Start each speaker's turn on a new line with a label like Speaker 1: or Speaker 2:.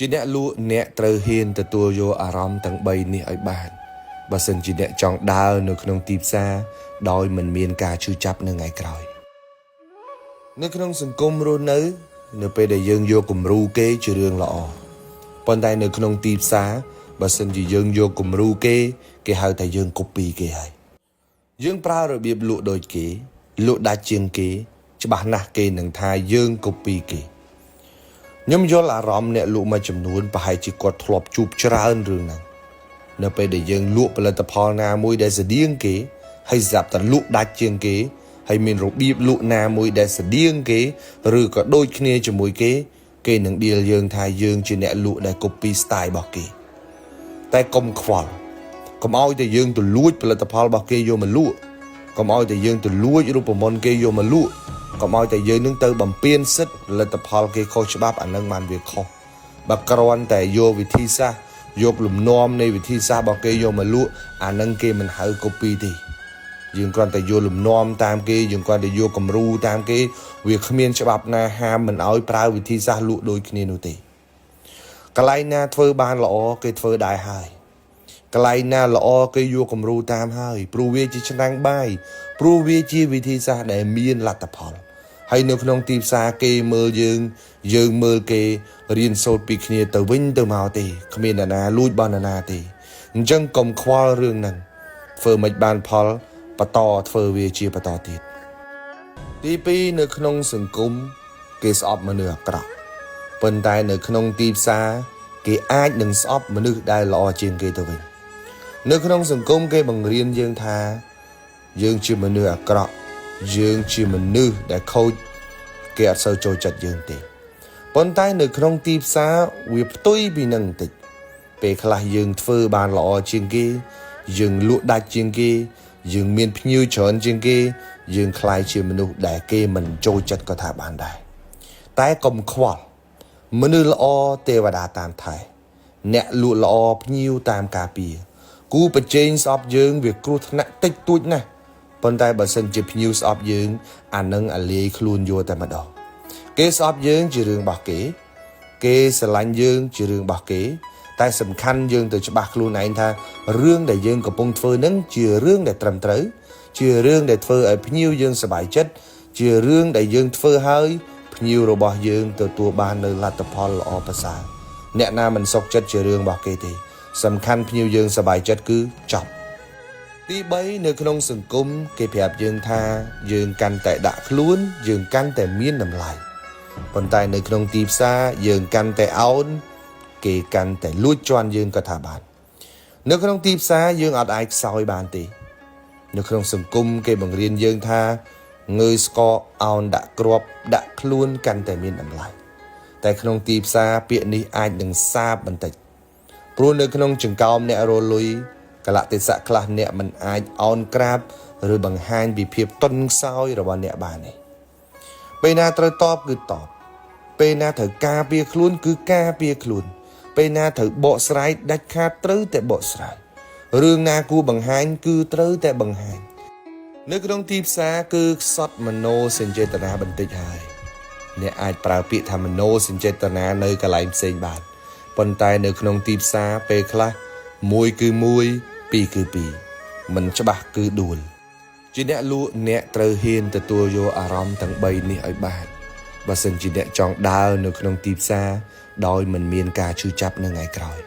Speaker 1: ជាអ្នកលក់អ្នកត្រូវហ៊ានទទួលយកអារម្មណ៍ទាំង3នេះឲ្យបានបើសិនជាអ្នកចង់ដើរនៅក្នុងទីផ្សារដោយមិនមានការឈឺចាប់នៅថ្ងៃក្រោយនៅក្នុងសង្គមរស់នៅពេលដែលយើងយកគំរូគេជារឿងល្អប៉ុន្តែនៅក្នុងទីផ្សារបើសិនជាយើងយកគំរូគេហៅថាយើង copy គេហើយយើងប្រើរបៀបលក់ដូចគេលក់ដាច់ជាងគេច្បាស់ណាស់គេនឹងថាយើង copy គេខ្ញុំយល់អារម្មណ៍អ្នកលក់មួយចំនួនប្រហែលជាគាត់ធ្លាប់ជួបច្រើនរឿងហ្នឹងនៅពេលដែលយើងលក់ផលិតផលណាមួយដែលស្តៀងគេហើយស្រាប់តែលក់ដាច់ជាងគេហើយមានរបៀបលក់ណាមួយដែលស្តៀងគេឬក៏ដូចគ្នាជាមួយគេនឹងដៀលយើងថាយើងជាអ្នកលក់ដែល copy style របស់គេតែកុំខ្វល់កុំឲ្យតែយើងទៅលួចផលិតផលរបស់គេយកមកលក់កុំឲ្យតែយើងទៅលួចរូបមន្តគេយកមកលក់កុំឲ្យតែយើងនឹងទៅបំពេញសិទ្ធិផលិតផលគេខុសច្បាប់អានឹងបានវាខុសបើគ្រាន់តែយកវិធីសាស្ត្រយកលំនាំនៃវិធីសាស្ត្ររបស់គេយកមកលក់អានឹងគេមិនហៅ copy ទេយើងគ្រាន់តែយកលំនាំតាមគេយើងគ្រាន់តែយកគំរូតាមគេវាគ្មានច្បាប់ណាហាមមិនឲ្យប្រើវិធីសាស្ត្រលក់ដូចគ្នានោះទេកន្លែងណាធ្វើបានល្អគេធ្វើដែរហើយកន្លែងណាល្អគេយកគំរូតាមហើយព្រោះវាជាឆ្នាំងបាយព្រោះវាជាវិធីសាស្ត្រដែលមានលទ្ធផលហើយនៅក្នុងទីផ្សារគេមើលយើងមើលគេរៀនសូត្រពីគ្នាទៅវិញទៅមកទេគ្មានអ្នកណាលួចបានអ្នកណាទេអញ្ចឹងកុំខ្វល់រឿងហ្នឹងធ្វើមិនបានផលបន្តធ្វើវាជាបន្តទៀតទី2នៅក្នុងសង្គមគេស្អប់មនុស្សអាក្រក់ប៉ុន្តែនៅក្នុងទីផ្សារគេអាចនឹងស្អប់មនុស្សដែលល្អជាងគេទៅវិញនៅក្នុងសង្គមគេបង្រៀនយើងថាយើងជាមនុស្សអាក្រក់យើងជាមនុស្សដែលខូចគេអត់សូវចូលចិត្តយើងទេប៉ុន្តែនៅក្នុងទីផ្សារវាផ្ទុយពីនឹងបន្តិចពេលខ្លះយើងធ្វើបានល្អជាងគេយើងលក់ដាច់ជាងគេយើងមានភ្ញៀវច្រើនជាងគេយើងខ្លាយជាមនុស្សដែលគេមិនចូលចិត្តក៏ថាបានដែរតែកុំខ្វល់មនុស្សល្អទេវតាតាមថែអ្នកលក់ល្អភ្ញៀវតាមការពារគូប្រជែងស្អប់យើងវាគ្រោះថ្នាក់តិចតួចណាស់ប៉ុន្តែបើសិនជាភ្ញៀវស្អប់យើងអានឹងអាលាយខ្លួនយកតែម្ដងគេស្អប់យើងជារឿងរបស់គេស្រឡាញ់យើងជារឿងរបស់គេតែសំខាន់យើងទៅច្បាស់ខ្លួនឯងថារឿងដែលយើងកំពុងធ្វើនឹងជារឿងដែលត្រឹមត្រូវជារឿងដែលធ្វើឲ្យភ្ញៀវយើងសប្បាយចិត្តជារឿងដែលយើងធ្វើឲ្យភ្ញៀវរបស់យើងទទួលបាននៅលទ្ធផលល្អប្រសើរអ្នកណាមិនសុខចិត្តជារឿងរបស់គេទេសំខាន់ភ្ញៀវយើងសប្បាយចិត្តគឺចប់ទី3នៅក្នុងសង្គមគេប្រាប់យើងថាយើងកាន់តែដាក់ខ្លួនយើងកាន់តែមានតម្លៃប៉ុន្តែនៅក្នុងទីផ្សារយើងកាន់តែអោនគេកាន់តែលួចជន់យើងក៏ថាបាននៅក្នុងទីផ្សារយើងអត់អាចខ្សោយបានទេនៅក្នុងសង្គមគេបង្រៀនយើងថាងើយស្កកអោនដាក់គ្រាប់ដាក់ខ្លួនកាន់តែមានតម្លៃតែក្នុងទីផ្សារពាក្យនេះអាចនឹងសាបបន្តិចព្រោះនៅក្នុងចង្កោមអ្នករលុយកលៈទេសៈខ្លះអ្នកមិនអាចអោនក្រាបឬបង្ហាញពីភាពទន់ខ្សោយរបស់អ្នកបានទេពេលណាត្រូវតបគឺតបពេលណាត្រូវការពារខ្លួនគឺការពារខ្លួនពេលណាត្រូវបកស្រាយដាច់ខាតត្រូវតែបកស្រាយរឿងណាគួរបង្ហាញគឺត្រូវតែបង្ហាញនៅក្នុងទីផ្សារគឺខ្សត់មโนសញ្ចេតនាបន្តិចហើយអ្នកអាចប្រើពាក្យថាមโนសញ្ចេតនានៅកន្លែងផ្សេងបានប៉ុន្តែនៅក្នុងទីផ្សារពេលខ្លះ1គឺ1 2គឺ2មិនច្បាស់គឺដួលជាអ្នកលក់អ្នកត្រូវហ៊ានទទួលយកអារម្មណ៍ទាំង3នេះឲ្យបានបើសិនជាអ្នកចង់ដើរនៅក្នុងទីផ្សារដោយមិនមានការឈឺចាប់នៅថ្ងៃក្រោយ